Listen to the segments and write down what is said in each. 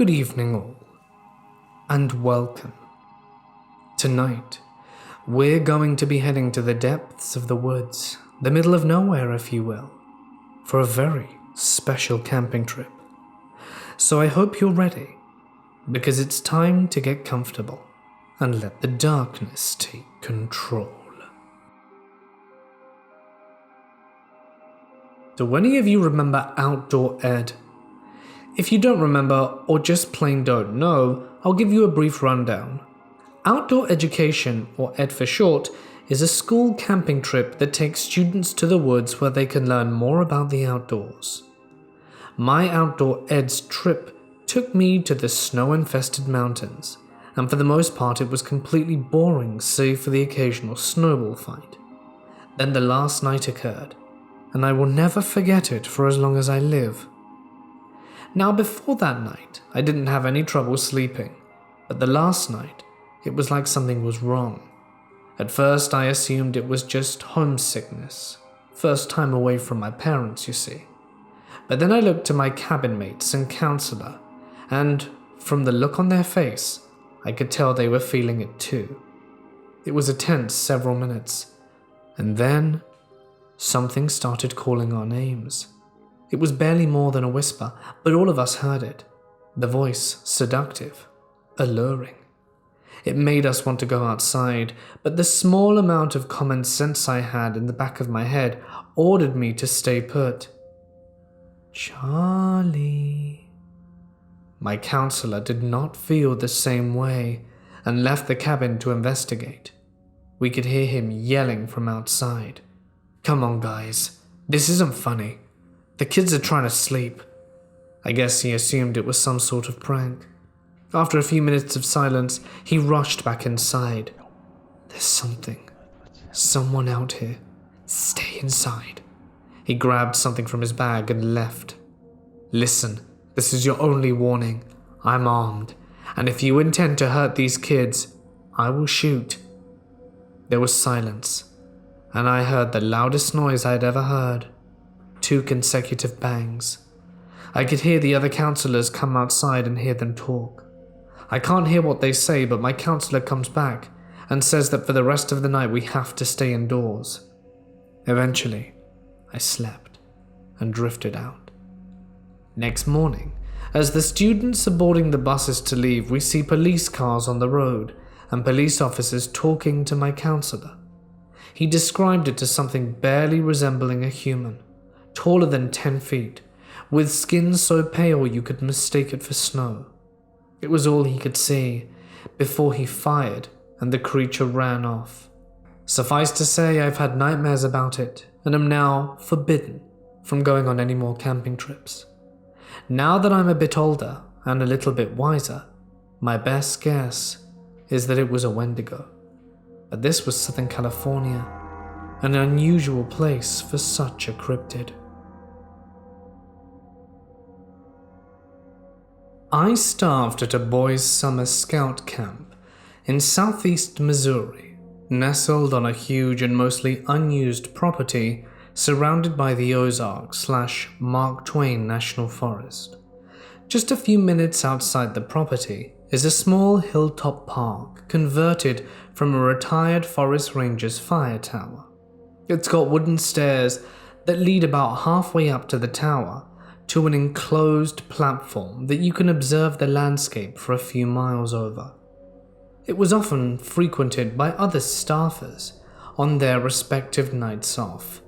Good evening all, and welcome. Tonight, we're going to be heading to the depths of the woods, the middle of nowhere if you will, for a very special camping trip. So I hope you're ready, because it's time to get comfortable and let the darkness take control. Do any of you remember outdoor ed? If you don't remember or just plain don't know, I'll give you a brief rundown. Outdoor education, or ed for short, is a school camping trip that takes students to the woods where they can learn more about the outdoors. My outdoor ed's trip took me to the snow-infested mountains, and for the most part it was completely boring save for the occasional snowball fight. Then the last night occurred, and I will never forget it for as long as I live. Now before that night, I didn't have any trouble sleeping, but the last night, it was like something was wrong. At first I assumed it was just homesickness, first time away from my parents, you see. But then I looked to my cabin mates and counselor, and from the look on their face, I could tell they were feeling it too. It was a tense several minutes, and then something started calling our names. It was barely more than a whisper, but all of us heard it. The voice seductive, alluring. It made us want to go outside, but the small amount of common sense I had in the back of my head ordered me to stay put. Charlie. My counselor did not feel the same way and left the cabin to investigate. We could hear him yelling from outside. Come on guys, this isn't funny. The kids are trying to sleep. I guess he assumed it was some sort of prank. After a few minutes of silence, he rushed back inside. There's someone out here. Stay inside. He grabbed something from his bag and left. Listen, this is your only warning. I'm armed, and if you intend to hurt these kids, I will shoot. There was silence, and I heard the loudest noise I'd ever heard. 2 consecutive bangs. I could hear the other counselors come outside and hear them talk. I can't hear what they say, but my counselor comes back and says that for the rest of the night we have to stay indoors. Eventually, I slept and drifted out. Next morning, as the students are boarding the buses to leave, we see police cars on the road and police officers talking to my counselor. He described it as something barely resembling a human, taller than 10 feet, with skin so pale you could mistake it for snow. It was all he could see before he fired and the creature ran off. Suffice to say, I've had nightmares about it and am now forbidden from going on any more camping trips. Now that I'm a bit older and a little bit wiser, my best guess is that it was a Wendigo. But this was Southern California, an unusual place for such a cryptid. I starved at a boys' summer scout camp in southeast Missouri, nestled on a huge and mostly unused property surrounded by the Ozark/Mark Twain National Forest. Just a few minutes outside the property is a small hilltop park converted from a retired forest ranger's fire tower. It's got wooden stairs that lead about halfway up to the tower to an enclosed platform that you can observe the landscape for a few miles over. It was often frequented by other staffers on their respective nights off,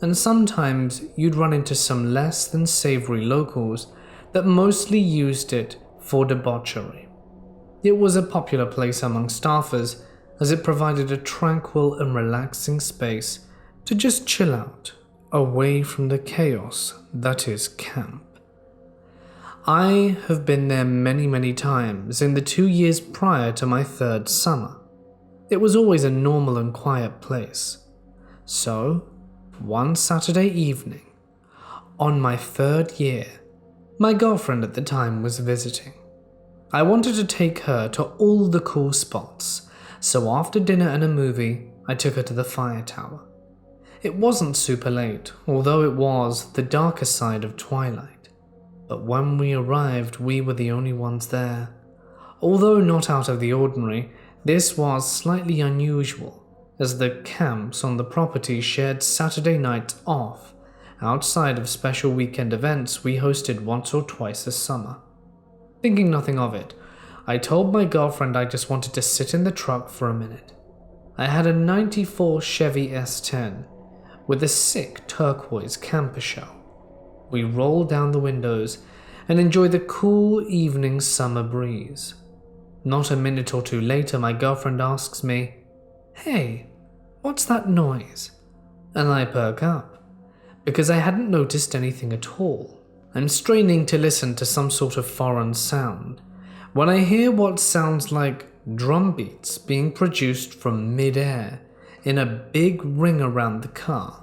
and sometimes you'd run into some less than savory locals that mostly used it for debauchery. It was a popular place among staffers as it provided a tranquil and relaxing space to just chill out, away from the chaos that is camp. I have been there many times in the 2 years prior to my 3rd summer. It was always a normal and quiet place. So, one Saturday evening, on my 3rd year, my girlfriend at the time was visiting. I wanted to take her to all the cool spots, so after dinner and a movie, I took her to the fire tower. It wasn't super late, although it was the darker side of twilight. but when we arrived, we were the only ones there. Although not out of the ordinary, this was slightly unusual, as the camps on the property shared Saturday nights off, outside of special weekend events we hosted once or twice a summer. Thinking nothing of it, I told my girlfriend I just wanted to sit in the truck for a minute. I had a '94 Chevy S10 with a sick turquoise camper shell. We rolled down the windows and enjoyed the cool evening summer breeze. Not a minute or two later, my girlfriend asks me, "Hey, what's that noise?" And I perk up, because I hadn't noticed anything at all. I'm straining to listen to some sort of foreign sound, when I hear what sounds like drum beats being produced from mid-air in a big ring around the car.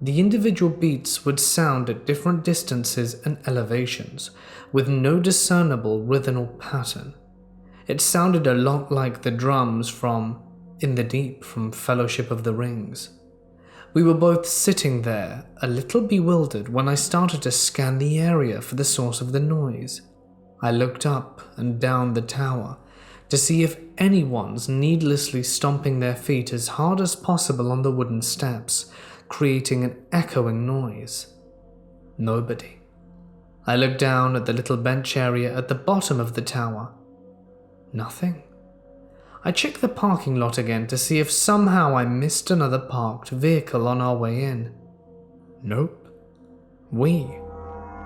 The individual beats would sound at different distances and elevations, with no discernible rhythmical pattern. It sounded a lot like the drums from In the Deep from Fellowship of the Rings. We were both sitting there, a little bewildered, when I started to scan the area for the source of the noise. I looked up and down the tower to see if anyone's needlessly stomping their feet as hard as possible on the wooden steps, creating an echoing noise. Nobody. I looked down at the little bench area at the bottom of the tower. Nothing. I checked the parking lot again to see if somehow I missed another parked vehicle on our way in. Nope. We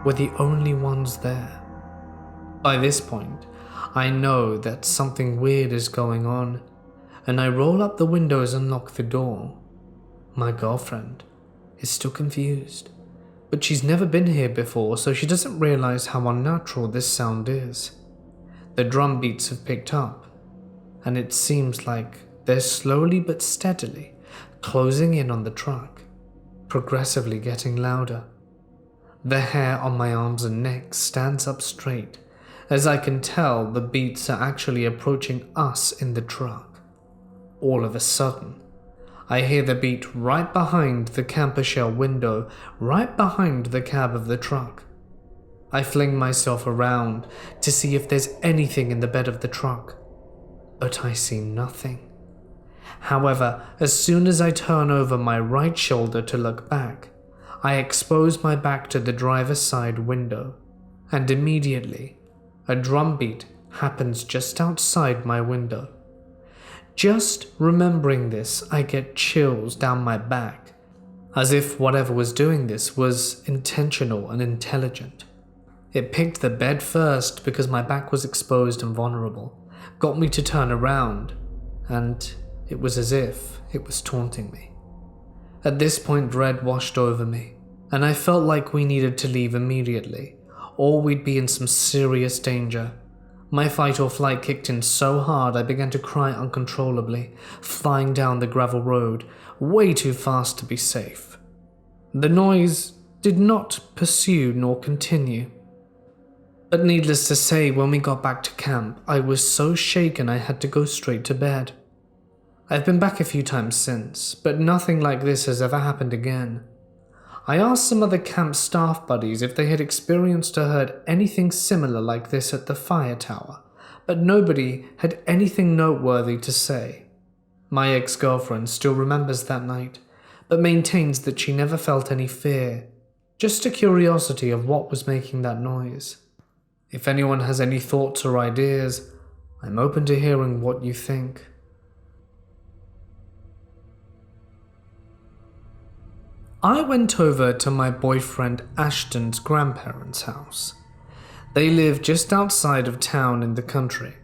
were the only ones there. By this point, I know that something weird is going on, and I roll up the windows and lock the door. My girlfriend is still confused, but she's never been here before, so she doesn't realize how unnatural this sound is. The drum beats have picked up, and it seems like they're slowly but steadily closing in on the truck, progressively getting louder. The hair on my arms and neck stands up straight, as I can tell the beats are actually approaching us in the truck. All of a sudden, I hear the beat right behind the camper shell window, right behind the cab of the truck. I fling myself around to see if there's anything in the bed of the truck, but I see nothing. However, as soon as I turn over my right shoulder to look back, I expose my back to the driver's side window, and immediately, a drum beat happens just outside my window. Just remembering this, I get chills down my back, as if whatever was doing this was intentional and intelligent. It picked the bed first because my back was exposed and vulnerable, got me to turn around, and it was as if it was taunting me. At this point, dread washed over me, and I felt like we needed to leave immediately, or we'd be in some serious danger. My fight or flight kicked in so hard I began to cry uncontrollably, flying down the gravel road, way too fast to be safe. The noise did not pursue nor continue. But needless to say, when we got back to camp, I was so shaken I had to go straight to bed. I've been back a few times since, but nothing like this has ever happened again. I asked some other camp staff buddies if they had experienced or heard anything similar like this at the fire tower, but nobody had anything noteworthy to say. My ex-girlfriend still remembers that night, but maintains that she never felt any fear, just a curiosity of what was making that noise. If anyone has any thoughts or ideas, I'm open to hearing what you think. I went over to my boyfriend Ashton's grandparents' house. They live just outside of town in the country.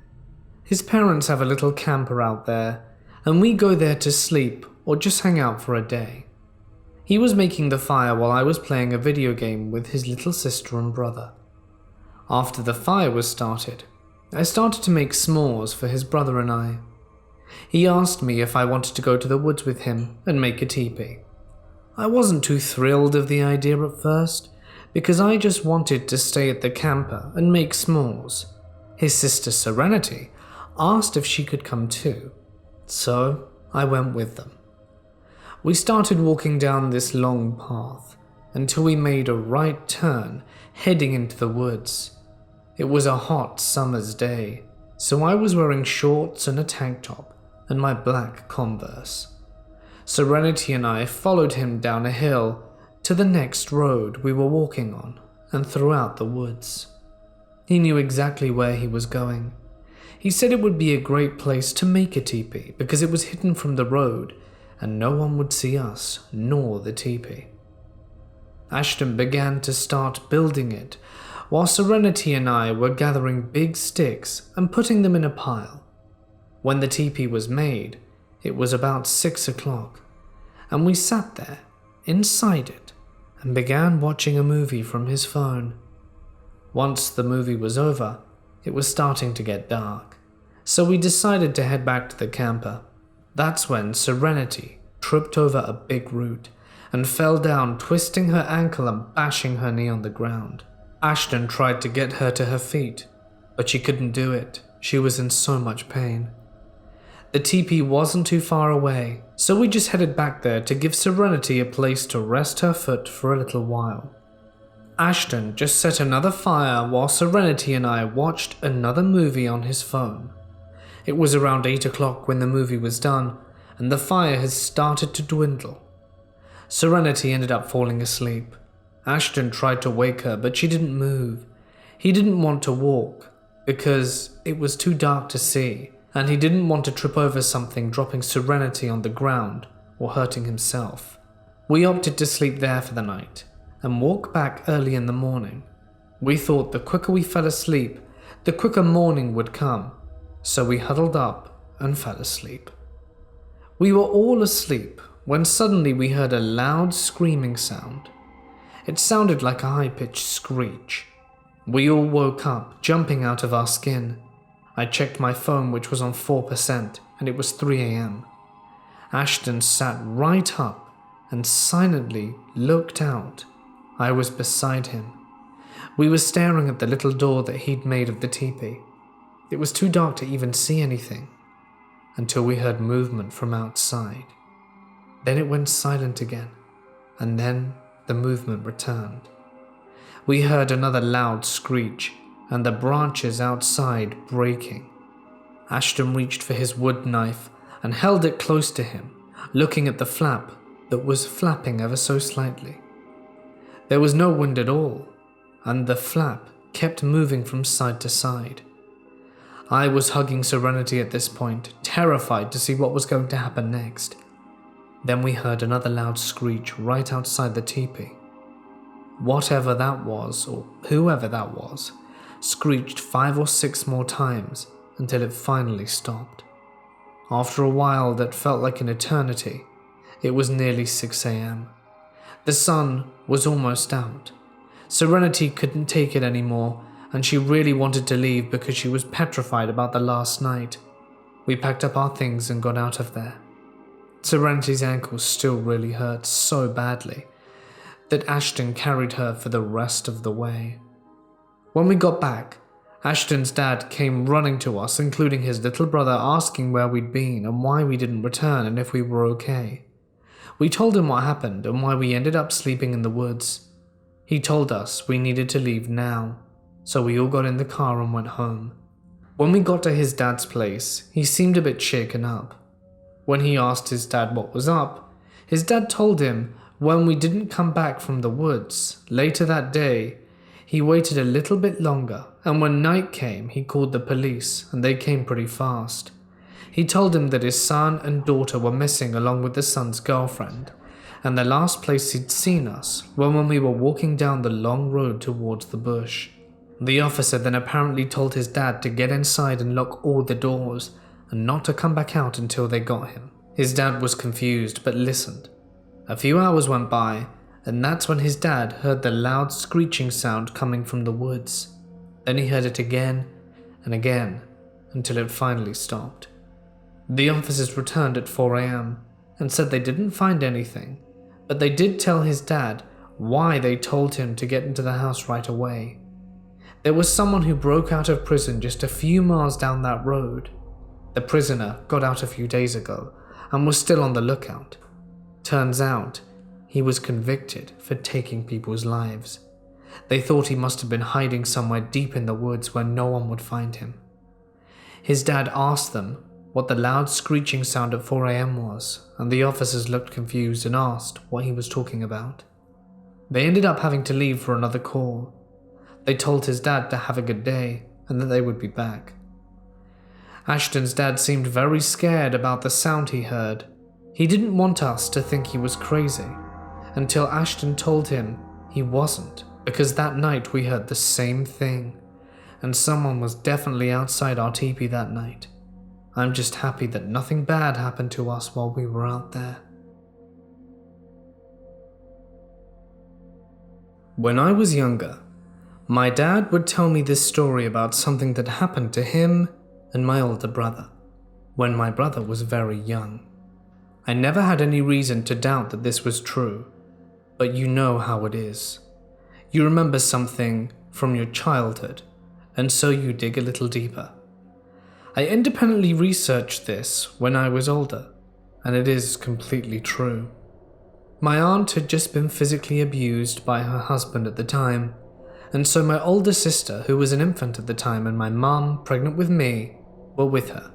His parents have a little camper out there, and we go there to sleep or just hang out for a day. He was making the fire while I was playing a video game with his little sister and brother. After the fire was started, I started to make s'mores for his brother and I. He asked me if I wanted to go to the woods with him and make a teepee. I wasn't too thrilled of the idea at first, because I just wanted to stay at the camper and make s'mores. His sister Serenity asked if she could come too, so I went with them. We started walking down this long path, until we made a right turn heading into the woods. It was a hot summer's day, so I was wearing shorts and a tank top and my black Converse. Serenity and I followed him down a hill to the next road we were walking on and throughout the woods. He knew exactly where he was going. He said it would be a great place to make a teepee because it was hidden from the road and no one would see us nor the teepee. Ashton began to start building it while Serenity and I were gathering big sticks and putting them in a pile. When the teepee was made, it was about 6 o'clock, and we sat there, inside it, and began watching a movie from his phone. Once the movie was over, it was starting to get dark, so we decided to head back to the camper. That's when Serenity tripped over a big root and fell down, twisting her ankle and bashing her knee on the ground. Ashton tried to get her to her feet, but she couldn't do it. She was in so much pain. The teepee wasn't too far away, so we just headed back there to give Serenity a place to rest her foot for a little while. Ashton just set another fire while Serenity and I watched another movie on his phone. It was around 8 o'clock when the movie was done, and the fire had started to dwindle. Serenity ended up falling asleep. Ashton tried to wake her, but she didn't move. He didn't want to walk because it was too dark to see, and he didn't want to trip over something, dropping Serenity on the ground or hurting himself. We opted to sleep there for the night and walk back early in the morning. We thought the quicker we fell asleep, the quicker morning would come, so we huddled up and fell asleep. We were all asleep when suddenly we heard a loud screaming sound. It sounded like a high-pitched screech. We all woke up, jumping out of our skin. I checked my phone, which was on 4%, and it was 3 a.m. Ashton sat right up and silently looked out. I was beside him. We were staring at the little door that he'd made of the teepee. It was too dark to even see anything, until we heard movement from outside. Then it went silent again, and then the movement returned. We heard another loud screech, and the branches outside breaking. Ashton reached for his wood knife and held it close to him, looking at the flap that was flapping ever so slightly. There was no wind at all, and the flap kept moving from side to side. I was hugging Serenity at this point, terrified to see what was going to happen next. Then we heard another loud screech right outside the teepee. Whatever that was, or whoever that was, screeched 5 or 6 more times until it finally stopped. After a while that felt like an eternity, it was nearly 6 a.m. The sun was almost out. Serenity couldn't take it anymore, and she really wanted to leave because she was petrified about the last night. We packed up our things and got out of there. Serenity's ankle still really hurt so badly that Ashton carried her for the rest of the way. When we got back, Ashton's dad came running to us, including his little brother, asking where we'd been and why we didn't return and if we were okay. We told him what happened and why we ended up sleeping in the woods. He told us we needed to leave now, so we all got in the car and went home. When we got to his dad's place, he seemed a bit shaken up. When he asked his dad what was up, his dad told him when we didn't come back from the woods later that day, he waited a little bit longer, and when night came, he called the police, and they came pretty fast. He told him that his son and daughter were missing along with the son's girlfriend, and the last place he'd seen us was when we were walking down the long road towards the bush. The officer then apparently told his dad to get inside and lock all the doors, and not to come back out until they got him. His dad was confused, but listened. A few hours went by, and that's when his dad heard the loud screeching sound coming from the woods. Then he heard it again and again, until it finally stopped. The officers returned at 4 a.m. and said they didn't find anything, but they did tell his dad why they told him to get into the house right away. There was someone who broke out of prison just a few miles down that road. The prisoner got out a few days ago and was still on the lookout. Turns out, he was convicted for taking people's lives. They thought he must have been hiding somewhere deep in the woods where no one would find him. His dad asked them what the loud screeching sound at 4 a.m. was, and the officers looked confused and asked what he was talking about. They ended up having to leave for another call. They told his dad to have a good day and that they would be back. Ashton's dad seemed very scared about the sound he heard. He didn't want us to think he was crazy, until Ashton told him he wasn't, because that night we heard the same thing, and someone was definitely outside our teepee that night. I'm just happy that nothing bad happened to us while we were out there. When I was younger, my dad would tell me this story about something that happened to him and my older brother, when my brother was very young. I never had any reason to doubt that this was true, but you know how it is. You remember something from your childhood, and so you dig a little deeper. I independently researched this when I was older, and it is completely true. My aunt had just been physically abused by her husband at the time, and so my older sister, who was an infant at the time, and my mum, pregnant with me, were with her.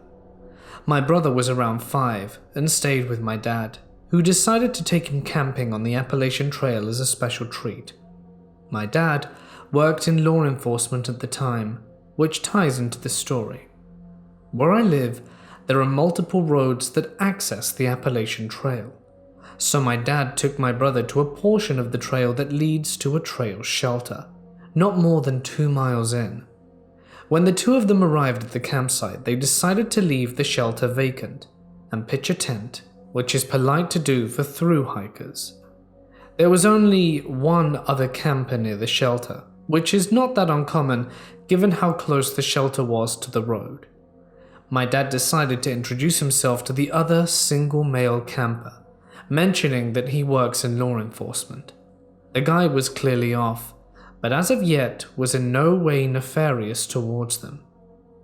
My brother was around 5 and stayed with my dad, who decided to take him camping on the Appalachian Trail as a special treat. My dad worked in law enforcement at the time, which ties into the story. Where I live, there are multiple roads that access the Appalachian Trail, so my dad took my brother to a portion of the trail that leads to a trail shelter, not more than 2 miles in. When the two of them arrived at the campsite, they decided to leave the shelter vacant and pitch a tent, which is polite to do for through hikers. There was only one other camper near the shelter, which is not that uncommon given how close the shelter was to the road. My dad decided to introduce himself to the other single male camper, mentioning that he works in law enforcement. The guy was clearly off, but as of yet was in no way nefarious towards them.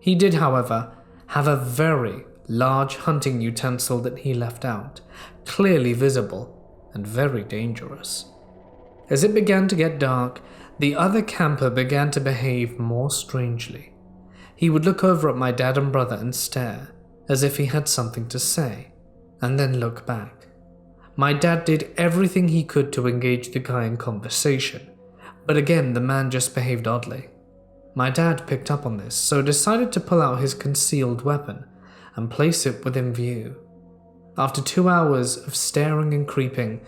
He did, however, have a very large hunting utensil that he left out, clearly visible and very dangerous. As it began to get dark, the other camper began to behave more strangely. He would look over at my dad and brother and stare, as if he had something to say, and then look back. My dad did everything he could to engage the guy in conversation, but again the man just behaved oddly. My dad picked up on this, so decided to pull out his concealed weapon and place it within view. After 2 hours of staring and creeping,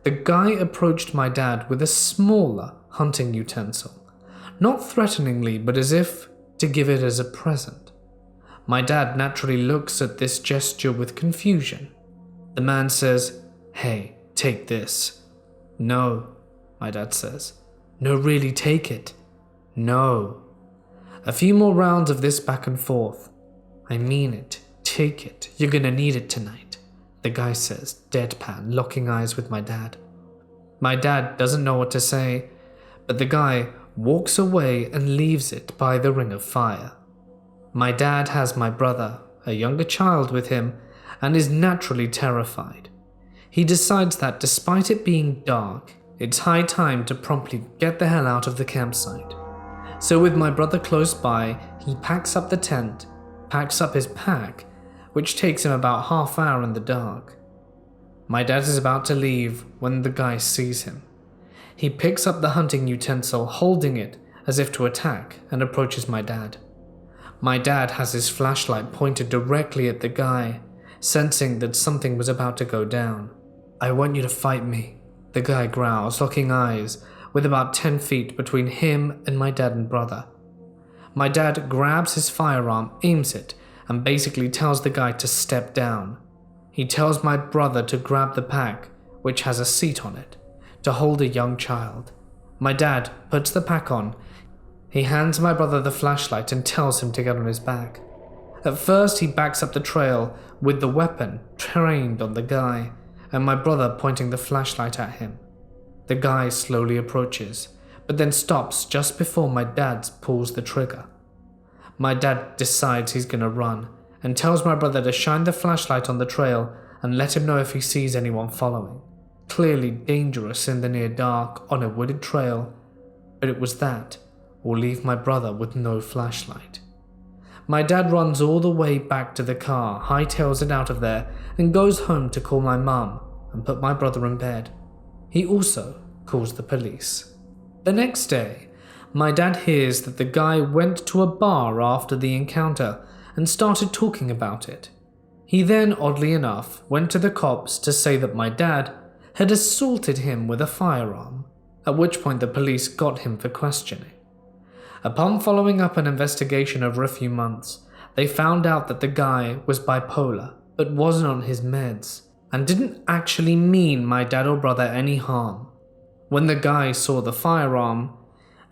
the guy approached my dad with a smaller hunting utensil, not threateningly, but as if to give it as a present. My dad naturally looks at this gesture with confusion. The man says, "Hey, take this." "No," my dad says. "No, really, take it." "No." A few more rounds of this back and forth. "I mean it, take it, you're gonna need it tonight," the guy says, deadpan, locking eyes with my dad. My dad doesn't know what to say, but the guy walks away and leaves it by the ring of fire. My dad has my brother, a younger child, with him and is naturally terrified. He decides that despite it being dark, it's high time to promptly get the hell out of the campsite. So with my brother close by, he packs up the tent, packs up his pack, which takes him about half hour in the dark. My dad is about to leave when the guy sees him. He picks up the hunting utensil, holding it as if to attack, and approaches my dad. My dad has his flashlight pointed directly at the guy, sensing that something was about to go down. "I want you to fight me," the guy growls, locking eyes, with about 10 feet between him and my dad and brother. My dad grabs his firearm, aims it, and basically tells the guy to step down. He tells my brother to grab the pack, which has a seat on it, to hold a young child. My dad puts the pack on. He hands my brother the flashlight and tells him to get on his back. At first he backs up the trail with the weapon trained on the guy, and my brother pointing the flashlight at him. The guy slowly approaches, but then stops just before my dad pulls the trigger. My dad decides he's gonna run, and tells my brother to shine the flashlight on the trail and let him know if he sees anyone following. clearly dangerous in the near dark on a wooded trail, but it was that or leave my brother with no flashlight. My dad runs all the way back to the car, hightails it out of there, and goes home to call my mum and put my brother in bed. He also calls the police. The next day, my dad hears that the guy went to a bar after the encounter and started talking about it. He then, oddly enough, went to the cops to say that my dad had assaulted him with a firearm, at which point the police got him for questioning. Upon following up an investigation over a few months, they found out that the guy was bipolar, but wasn't on his meds, and didn't actually mean my dad or brother any harm. When the guy saw the firearm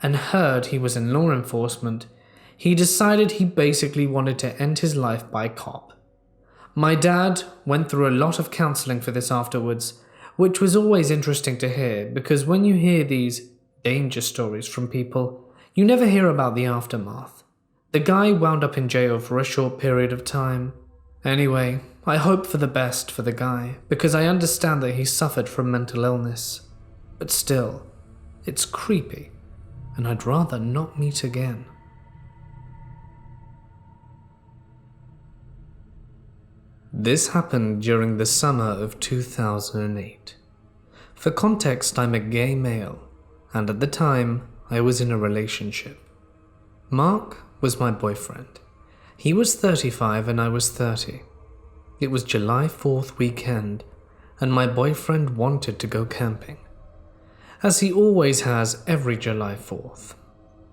and heard he was in law enforcement, he decided he basically wanted to end his life by cop. My dad went through a lot of counseling for this afterwards, which was always interesting to hear because when you hear these danger stories from people, you never hear about the aftermath. The guy wound up in jail for a short period of time. Anyway, I hope for the best for the guy because I understand that he suffered from mental illness. But still, it's creepy, and I'd rather not meet again. This happened during the summer of 2008. For context, I'm a gay male, and at the time, I was in a relationship. Mark was my boyfriend. He was 35 and I was 30. It was July 4th weekend, and my boyfriend wanted to go camping, as he always has every July 4th,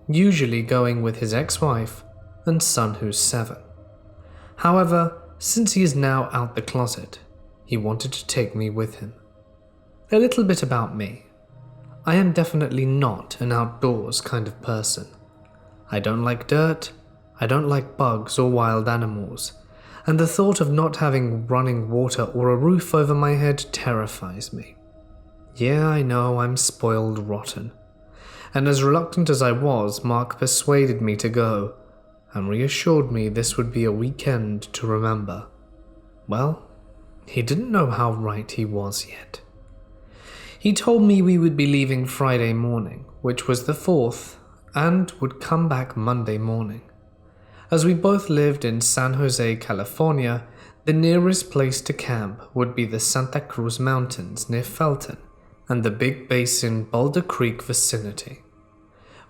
usually going with his ex-wife and son who's 7. However, since he is now out the closet, he wanted to take me with him. A little bit about me. I am definitely not an outdoors kind of person. I don't like dirt, I don't like bugs or wild animals, and the thought of not having running water or a roof over my head terrifies me. Yeah, I know I'm spoiled rotten. And as reluctant as I was, Mark persuaded me to go, and reassured me this would be a weekend to remember. Well, he didn't know how right he was yet. He told me we would be leaving Friday morning, which was the 4th, and would come back Monday morning. As we both lived in San Jose, California, the nearest place to camp would be the Santa Cruz Mountains near Felton and the Big Basin Boulder Creek vicinity.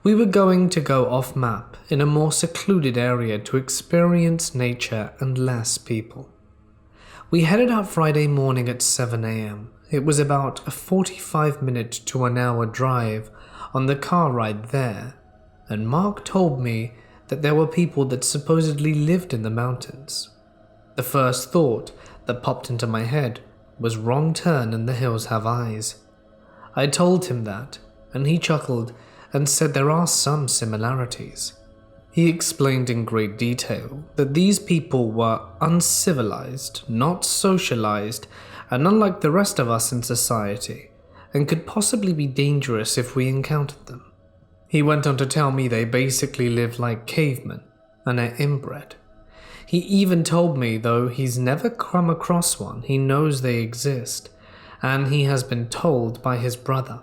We were going to go off-map in a more secluded area to experience nature and less people. We headed out Friday morning at 7 a.m. It was about a 45-minute to an hour drive on the car ride there, and Mark told me that there were people that supposedly lived in the mountains. The first thought that popped into my head was wrong turn and the hills have eyes. I told him that, and he chuckled and said there are some similarities. He explained in great detail that these people were uncivilized, not socialized, and unlike the rest of us in society, and could possibly be dangerous if we encountered them. He went on to tell me they basically live like cavemen and are inbred. He even told me, though he's never come across one, he knows they exist, and he has been told by his brother.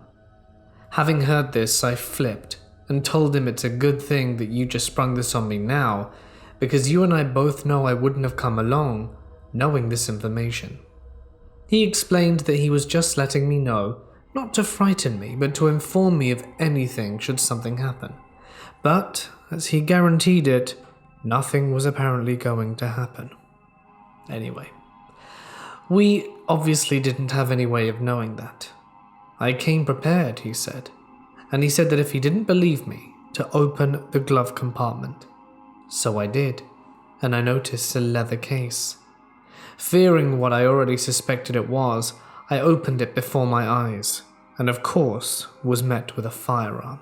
Having heard this, I flipped and told him it's a good thing that you just sprung this on me now, because you and I both know I wouldn't have come along knowing this information. He explained that he was just letting me know, not to frighten me, but to inform me of anything should something happen. But, as he guaranteed it, nothing was apparently going to happen. Anyway, we obviously didn't have any way of knowing that. I came prepared, he said, and he said that if he didn't believe me, to open the glove compartment. So I did, and I noticed a leather case. Fearing what I already suspected it was, I opened it before my eyes, and of course was met with a firearm.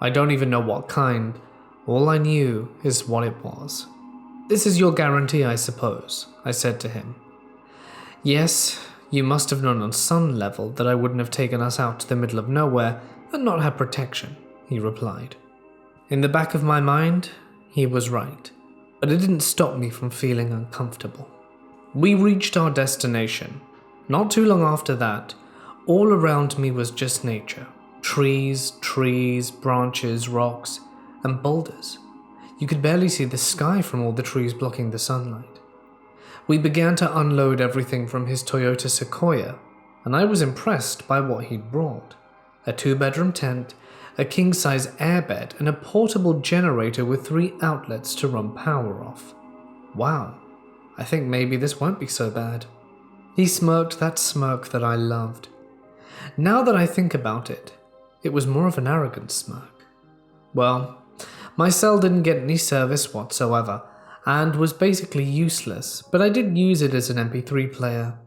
I don't even know what kind, all I knew is what it was. "This is your guarantee, I suppose," I said to him. "Yes, you must have known on some level that I wouldn't have taken us out to the middle of nowhere and not had protection," he replied. In the back of my mind, he was right, but it didn't stop me from feeling uncomfortable. We reached our destination. Not too long after that, All around me was just nature. Trees, branches, rocks, and boulders. You could barely see the sky from all the trees blocking the sunlight. We began to unload everything from his Toyota Sequoia, and I was impressed by what he'd brought. A 2-bedroom tent, a king-size airbed, and a portable generator with 3 outlets to run power off. Wow, I think maybe this won't be so bad. He smirked that smirk that I loved. Now that I think about it, it was more of an arrogant smirk. Well, my cell didn't get any service whatsoever, and was basically useless, but I did use it as an MP3 player.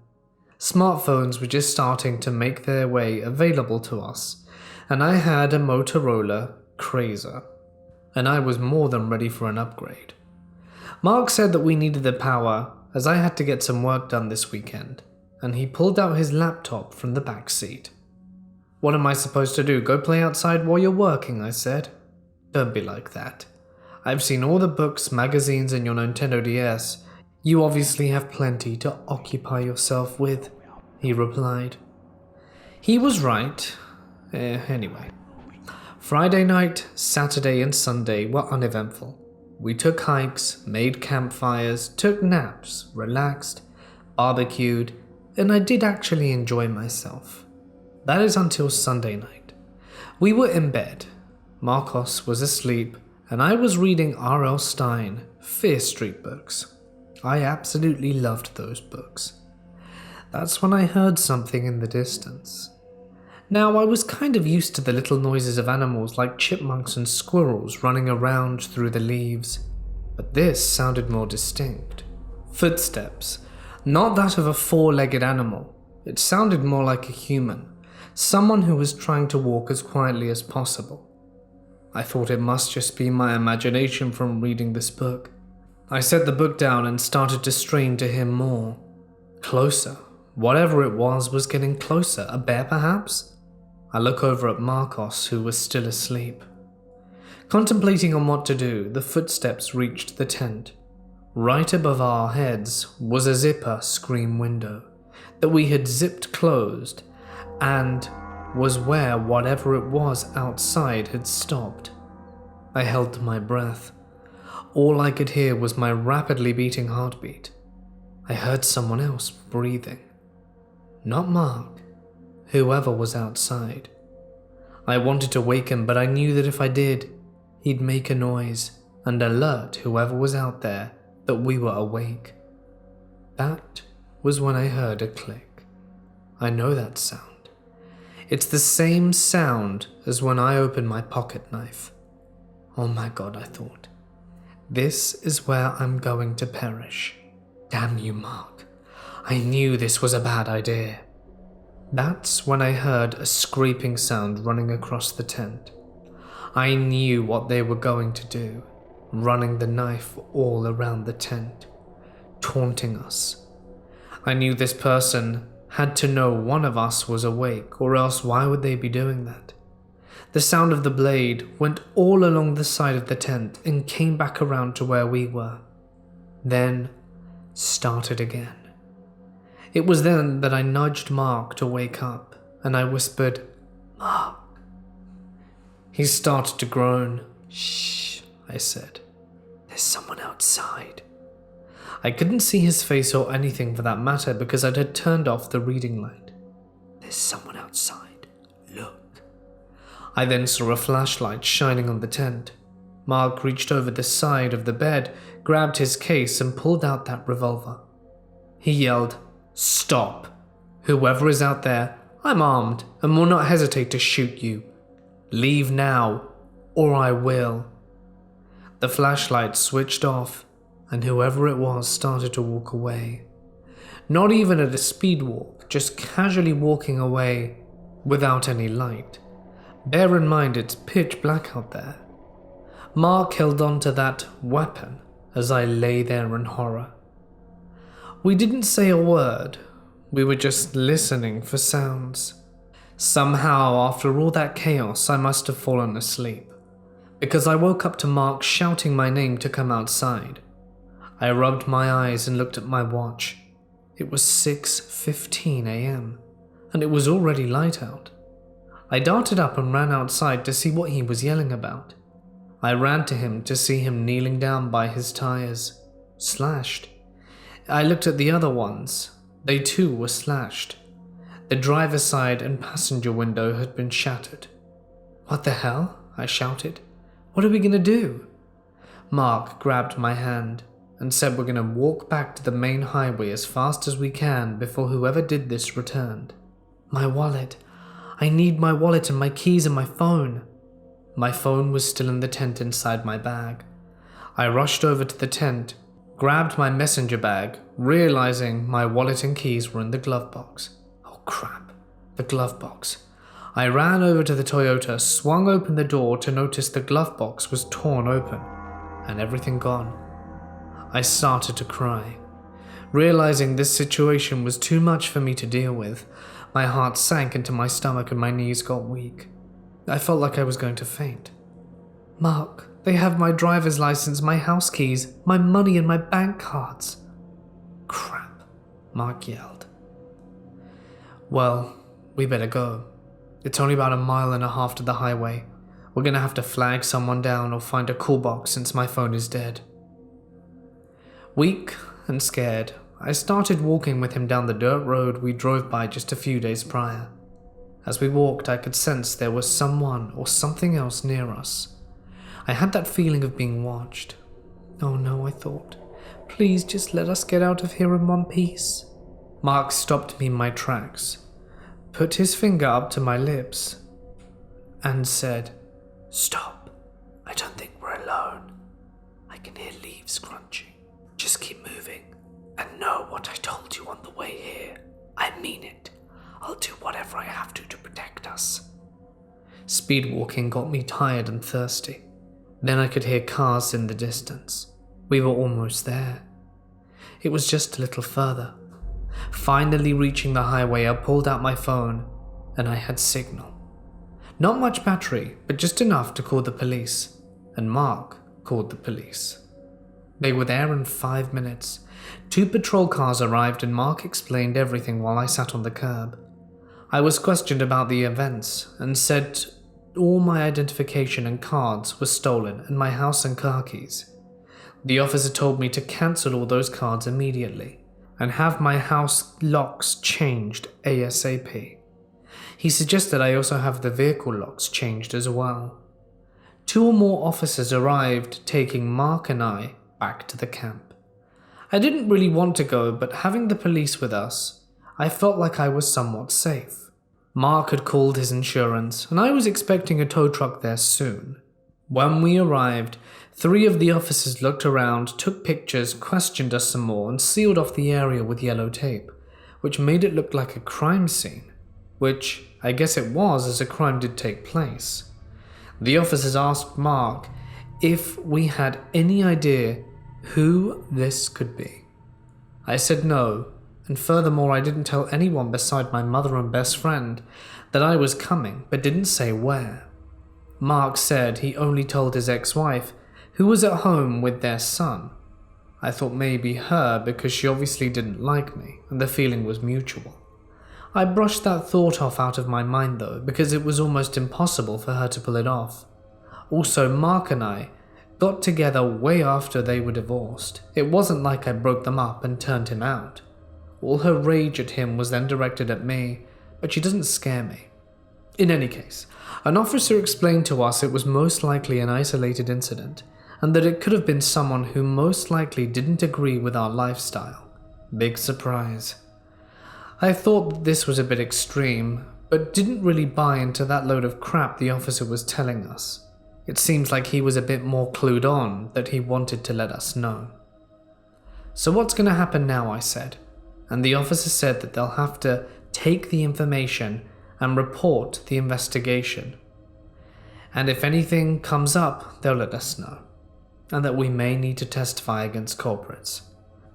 Smartphones were just starting to make their way available to us, and I had a Motorola TeAZeR, and I was more than ready for an upgrade. Mark said that we needed the power as I had to get some work done this weekend, and he pulled out his laptop from the back seat. "What am I supposed to do, go play outside while you're working?" I said. "Don't be like that. I've seen all the books, magazines, and your Nintendo DS. You obviously have plenty to occupy yourself with," he replied. He was right. Anyway. Friday night, Saturday, and Sunday were uneventful. We took hikes, made campfires, took naps, relaxed, barbecued, and I did actually enjoy myself. That is until Sunday night. We were in bed. Marcos was asleep, and I was reading R.L. Stine, Fear Street books. I absolutely loved those books. That's when I heard something in the distance. Now, I was kind of used to the little noises of animals like chipmunks and squirrels running around through the leaves, but this sounded more distinct. Footsteps, not that of a 4-legged animal. It sounded more like a human, someone who was trying to walk as quietly as possible. I thought it must just be my imagination from reading this book. I set the book down and started to strain to hear more. Closer. Whatever it was getting closer. A bear, perhaps? I look over at Marcos, who was still asleep. Contemplating on what to do, the footsteps reached the tent. Right above our heads was a zipper screen window that we had zipped closed, and was where whatever it was outside had stopped. I held my breath. All I could hear was my rapidly beating heartbeat. I heard someone else breathing. Not Mark. Whoever was outside. I wanted to wake him, but I knew that if I did, he'd make a noise and alert whoever was out there that we were awake. That was when I heard a click. I know that sound. It's the same sound as when I opened my pocket knife. Oh my God, I thought. This is where I'm going to perish. Damn you, Mark. I knew this was a bad idea. That's when I heard a scraping sound running across the tent. I knew what they were going to do, running the knife all around the tent, taunting us. I knew this person had to know one of us was awake, or else why would they be doing that? The sound of the blade went all along the side of the tent and came back around to where we were. Then started again. It was then that I nudged Mark to wake up, and I whispered, "Mark." He started to groan. "Shh," I said. "There's someone outside." I couldn't see his face or anything for that matter because I had turned off the reading light. "There's someone outside. Look." I then saw a flashlight shining on the tent. Mark reached over the side of the bed, grabbed his case, and pulled out that revolver. He yelled, "Stop! Whoever is out there, I'm armed and will not hesitate to shoot you. Leave now, or I will." The flashlight switched off, and whoever it was started to walk away. Not even at a speed walk, just casually walking away without any light. Bear in mind it's pitch black out there. Mark held on to that weapon as I lay there in horror. We didn't say a word. We were just listening for sounds. Somehow, after all that chaos, I must have fallen asleep, because I woke up to Mark shouting my name to come outside. I rubbed my eyes and looked at my watch. It was 6:15 a.m., and it was already light out. I darted up and ran outside to see what he was yelling about. I ran to him to see him kneeling down by his tires, slashed. I looked at the other ones. They too were slashed. The driver's side and passenger window had been shattered. "What the hell?" I shouted. "What are we going to do?" Mark grabbed my hand and said we're going to walk back to the main highway as fast as we can before whoever did this returned. My wallet. I need my wallet and my keys and my phone. My phone was still in the tent inside my bag. I rushed over to the tent, grabbed my messenger bag, realizing my wallet and keys were in the glove box. Oh crap, the glove box. I ran over to the Toyota, swung open the door to notice the glove box was torn open and everything gone. I started to cry. Realizing this situation was too much for me to deal with, my heart sank into my stomach and my knees got weak. I felt like I was going to faint. "Mark, they have my driver's license, my house keys, my money and my bank cards." "Crap," Mark yelled. "Well, we better go. It's only about 1.5 miles to the highway. We're gonna have to flag someone down or find a call box since my phone is dead." Weak and scared, I started walking with him down the dirt road we drove by just a few days prior. As we walked, I could sense there was someone or something else near us. I had that feeling of being watched. Oh no, I thought. Please just let us get out of here in one piece. Mark stopped me in my tracks, put his finger up to my lips, and said, "Stop. I don't think we're alone. I can hear leaves crunching. Just keep moving. And know what I told you on the way here. I mean it. I'll do whatever I have to protect us." Speed walking got me tired and thirsty. Then I could hear cars in the distance. We were almost there. It was just a little further. Finally reaching the highway, I pulled out my phone, and I had signal. Not much battery, but just enough to call the police, and Mark called the police. They were there in 5 minutes. 2 patrol cars arrived and Mark explained everything while I sat on the curb. I was questioned about the events and said all my identification and cards were stolen and my house and car keys. The officer told me to cancel all those cards immediately and have my house locks changed ASAP. He suggested I also have the vehicle locks changed as well. 2 or more officers arrived, taking Mark and I back to the camp. I didn't really want to go, but having the police with us, I felt like I was somewhat safe. Mark had called his insurance, and I was expecting a tow truck there soon. When we arrived, 3 of the officers looked around, took pictures, questioned us some more, and sealed off the area with yellow tape, which made it look like a crime scene, which I guess it was, as a crime did take place. The officers asked Mark if we had any idea who this could be. I said no, and furthermore I didn't tell anyone beside my mother and best friend that I was coming, but didn't say where. Mark said he only told his ex-wife, who was at home with their son. I thought maybe her because she obviously didn't like me, and the feeling was mutual. I brushed that thought off out of my mind though, because it was almost impossible for her to pull it off. Also, Mark and I got together way after they were divorced. It wasn't like I broke them up and turned him out. All her rage at him was then directed at me, but she doesn't scare me. In any case, an officer explained to us it was most likely an isolated incident, and that it could have been someone who most likely didn't agree with our lifestyle. Big surprise. I thought that this was a bit extreme, but didn't really buy into that load of crap the officer was telling us. It seems like he was a bit more clued on that he wanted to let us know. "So what's going to happen now?" I said, and the officer said that they'll have to take the information and report the investigation. And if anything comes up, they'll let us know, and that we may need to testify against culprits.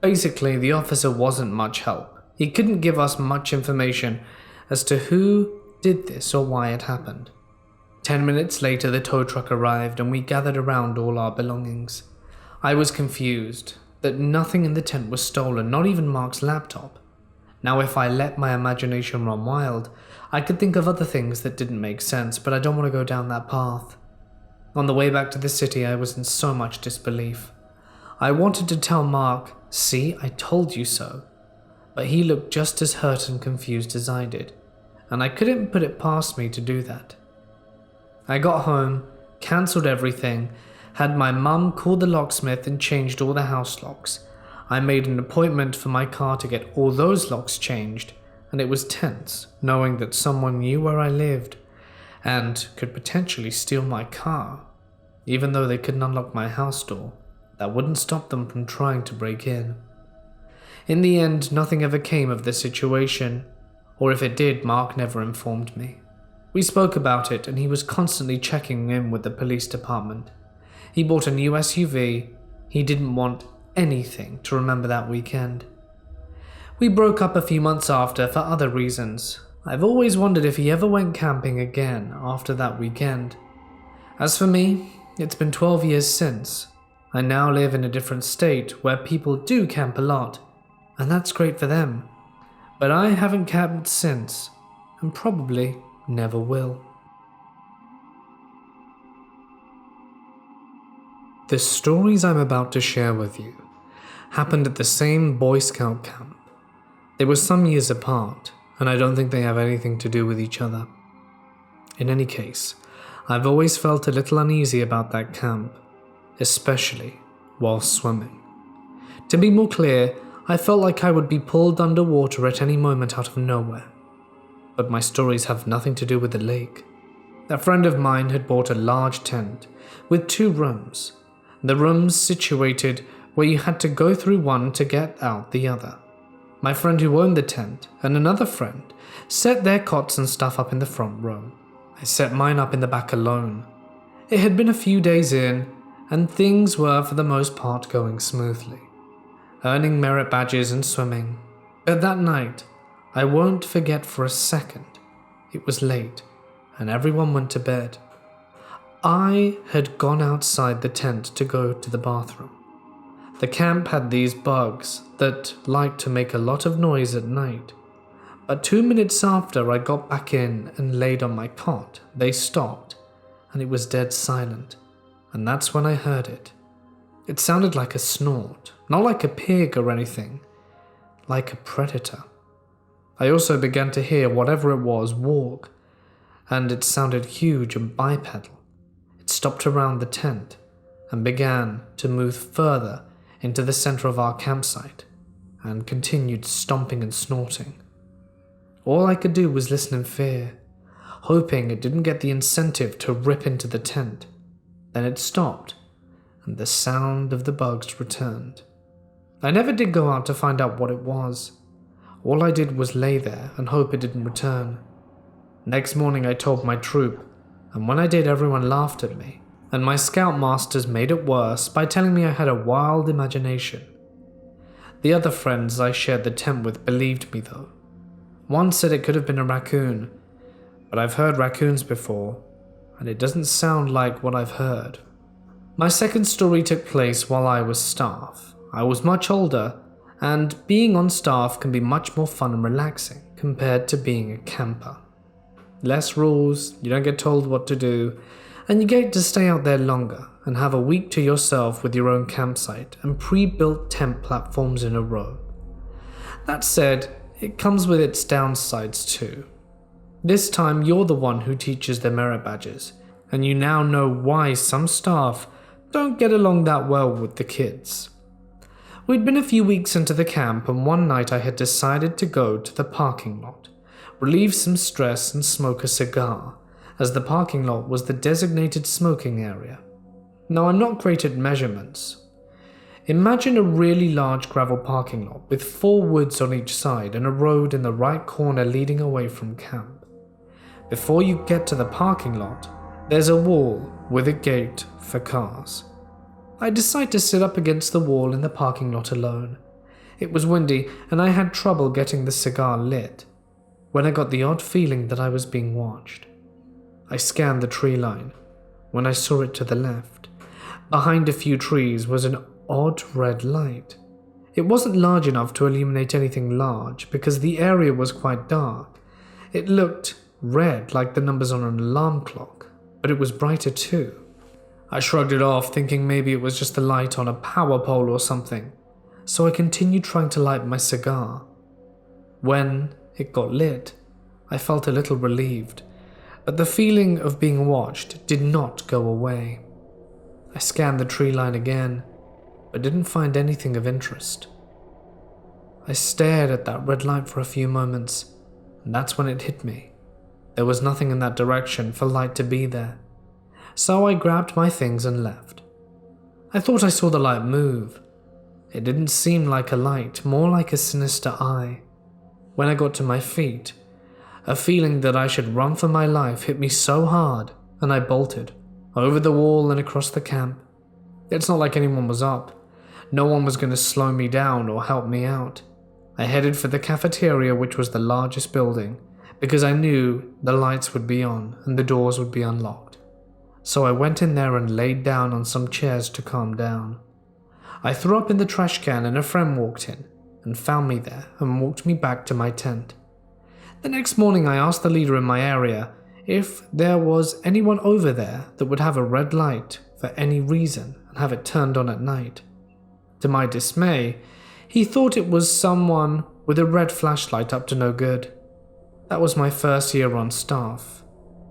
Basically, the officer wasn't much help. He couldn't give us much information as to who did this or why it happened. 10 minutes later, the tow truck arrived and we gathered around all our belongings. I was confused that nothing in the tent was stolen, not even Mark's laptop. Now, if I let my imagination run wild, I could think of other things that didn't make sense, but I don't want to go down that path. On the way back to the city, I was in so much disbelief. I wanted to tell Mark, "See, I told you so," but he looked just as hurt and confused as I did, and I couldn't put it past me to do that. I got home, cancelled everything, had my mum call the locksmith and changed all the house locks. I made an appointment for my car to get all those locks changed, and it was tense knowing that someone knew where I lived and could potentially steal my car. Even though they couldn't unlock my house door, that wouldn't stop them from trying to break in. In the end, nothing ever came of the situation, or if it did, Mark never informed me. We spoke about it, and he was constantly checking in with the police department. He bought a new SUV. He didn't want anything to remember that weekend. We broke up a few months after for other reasons. I've always wondered if he ever went camping again after that weekend. As for me, it's been 12 years since. I now live in a different state where people do camp a lot, and that's great for them. But I haven't camped since, and probably never will. The stories I'm about to share with you happened at the same Boy Scout camp. They were some years apart, and I don't think they have anything to do with each other. In any case, I've always felt a little uneasy about that camp, especially while swimming. To be more clear, I felt like I would be pulled underwater at any moment out of nowhere. But my stories have nothing to do with the lake. A friend of mine had bought a large tent with 2 rooms. The rooms situated where you had to go through one to get out the other. My friend who owned the tent and another friend set their cots and stuff up in the front room. I set mine up in the back alone. It had been a few days in, and things were for the most part going smoothly, earning merit badges and swimming. But that night, I won't forget for a second. It was late, and everyone went to bed. I had gone outside the tent to go to the bathroom. The camp had these bugs that like to make a lot of noise at night. But 2 minutes after I got back in and laid on my cot, they stopped, and it was dead silent. And that's when I heard it. It sounded like a snort, not like a pig or anything, like a predator. I also began to hear whatever it was walk, and it sounded huge and bipedal. It stopped around the tent and began to move further into the center of our campsite and continued stomping and snorting. All I could do was listen in fear, hoping it didn't get the incentive to rip into the tent. Then it stopped, and the sound of the bugs returned. I never did go out to find out what it was. All I did was lay there and hope it didn't return. Next morning I told my troop, and when I did, everyone laughed at me, and my scoutmasters made it worse by telling me I had a wild imagination. The other friends I shared the tent with believed me though. One said it could have been a raccoon, but I've heard raccoons before, and it doesn't sound like what I've heard. My second story took place while I was staff. I was much older, and being on staff can be much more fun and relaxing compared to being a camper. Less rules, you don't get told what to do, and you get to stay out there longer and have a week to yourself with your own campsite and pre-built tent platforms in a row. That said, it comes with its downsides too. This time you're the one who teaches the merit badges, and you now know why some staff don't get along that well with the kids. We'd been a few weeks into the camp, and one night I had decided to go to the parking lot, relieve some stress and smoke a cigar, as the parking lot was the designated smoking area. Now, I'm not great at measurements. Imagine a really large gravel parking lot with 4 woods on each side and a road in the right corner leading away from camp. Before you get to the parking lot, there's a wall with a gate for cars. I decide to sit up against the wall in the parking lot alone. It was windy and I had trouble getting the cigar lit, when I got the odd feeling that I was being watched. I scanned the tree line when I saw it to the left. Behind a few trees was an odd red light. It wasn't large enough to illuminate anything large because the area was quite dark. It looked red like the numbers on an alarm clock, but it was brighter too. I shrugged it off, thinking maybe it was just the light on a power pole or something, so I continued trying to light my cigar. When it got lit, I felt a little relieved, but the feeling of being watched did not go away. I scanned the tree line again, but didn't find anything of interest. I stared at that red light for a few moments, and that's when it hit me. There was nothing in that direction for light to be there. So I grabbed my things and left. I thought I saw the light move. It didn't seem like a light, more like a sinister eye. When I got to my feet, a feeling that I should run for my life hit me so hard, and I bolted, over the wall and across the camp. It's not like anyone was up. No one was going to slow me down or help me out. I headed for the cafeteria, which was the largest building, because I knew the lights would be on and the doors would be unlocked. So I went in there and laid down on some chairs to calm down. I threw up in the trash can and a friend walked in and found me there and walked me back to my tent. The next morning I asked the leader in my area if there was anyone over there that would have a red light for any reason and have it turned on at night. To my dismay, he thought it was someone with a red flashlight up to no good. That was my first year on staff.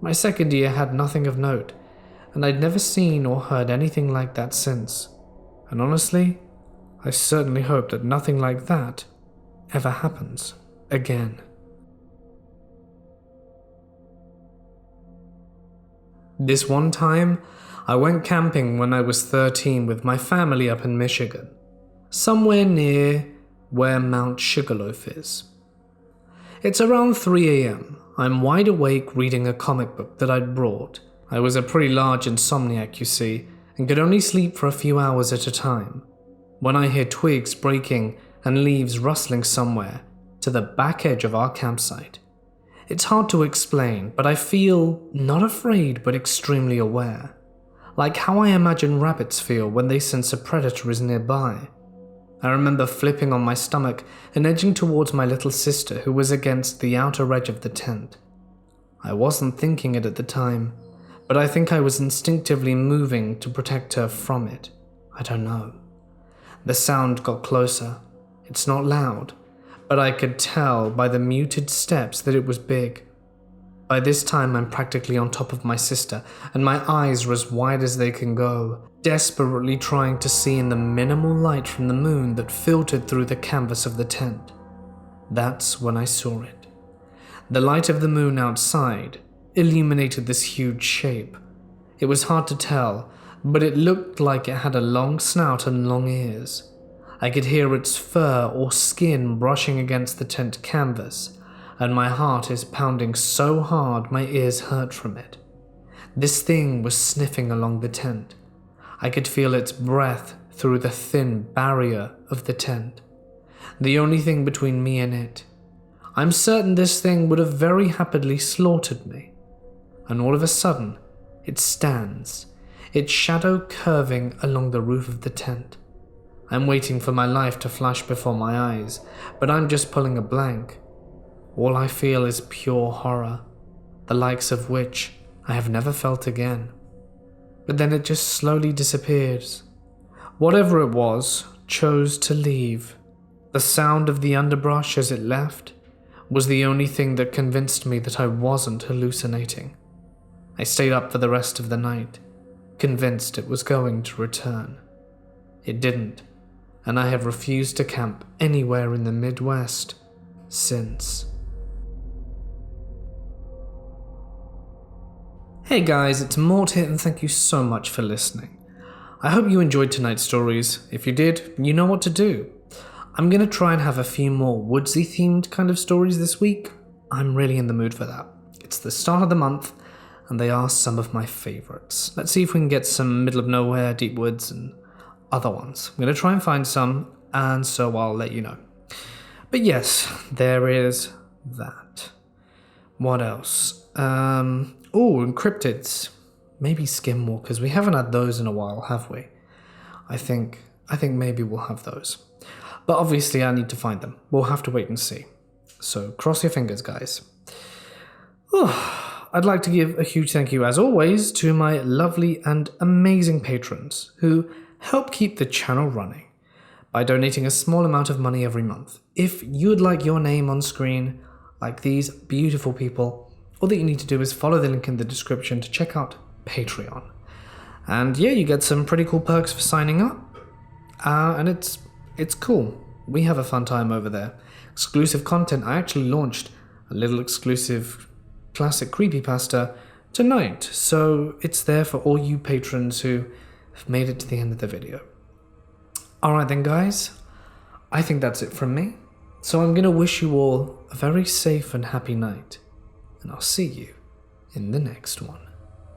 My second year had nothing of note, and I'd never seen or heard anything like that since. And honestly, I certainly hope that nothing like that ever happens again. This one time, I went camping when I was 13 with my family up in Michigan, somewhere near where Mount Sugarloaf is. It's around 3 a.m. I'm wide awake reading a comic book that I'd brought. I was a pretty large insomniac, you see, and could only sleep for a few hours at a time, when I hear twigs breaking and leaves rustling somewhere to the back edge of our campsite. It's hard to explain, but I feel not afraid but extremely aware, like how I imagine rabbits feel when they sense a predator is nearby. I remember flipping on my stomach and edging towards my little sister who was against the outer edge of the tent. I wasn't thinking it at the time, but I think I was instinctively moving to protect her from it. I don't know. The sound got closer. It's not loud, but I could tell by the muted steps that it was big. By this time I'm practically on top of my sister, and my eyes are as wide as they can go, desperately trying to see in the minimal light from the moon that filtered through the canvas of the tent. That's when I saw it. The light of the moon outside illuminated this huge shape. It was hard to tell, but it looked like it had a long snout and long ears. I could hear its fur or skin brushing against the tent canvas, and my heart is pounding so hard my ears hurt from it. This thing was sniffing along the tent. I could feel its breath through the thin barrier of the tent. The only thing between me and it. I'm certain this thing would have very happily slaughtered me. And all of a sudden, it stands, its shadow curving along the roof of the tent. I'm waiting for my life to flash before my eyes, but I'm just pulling a blank. All I feel is pure horror, the likes of which I have never felt again. But then it just slowly disappears. Whatever it was chose to leave. The sound of the underbrush as it left was the only thing that convinced me that I wasn't hallucinating. I stayed up for the rest of the night, convinced it was going to return. It didn't, and I have refused to camp anywhere in the Midwest since. Hey guys, it's Mort here, and thank you so much for listening. I hope you enjoyed tonight's stories. If you did, you know what to do. I'm going to try and have a few more woodsy themed kind of stories this week. I'm really in the mood for that. It's the start of the month, and they are some of my favorites. Let's see if we can get some middle of nowhere, deep woods, and other ones. I'm going to try and find some, and so I'll let you know. But yes, there is that. What else? And cryptids. Maybe skinwalkers. We haven't had those in a while, have we? I think maybe we'll have those. But obviously I need to find them. We'll have to wait and see. So cross your fingers, guys. I'd like to give a huge thank you, as always, to my lovely and amazing patrons who help keep the channel running by donating a small amount of money every month. If you'd like your name on screen, like these beautiful people, all that you need to do is follow the link in the description to check out Patreon. And yeah, you get some pretty cool perks for signing up. And it's cool. We have a fun time over there. Exclusive content. I actually launched a little exclusive classic creepypasta tonight, so it's there for all you patrons who have made it to the end of the video. Alright then, guys, I think that's it from me. So I'm gonna wish you all a very safe and happy night, and I'll see you in the next one.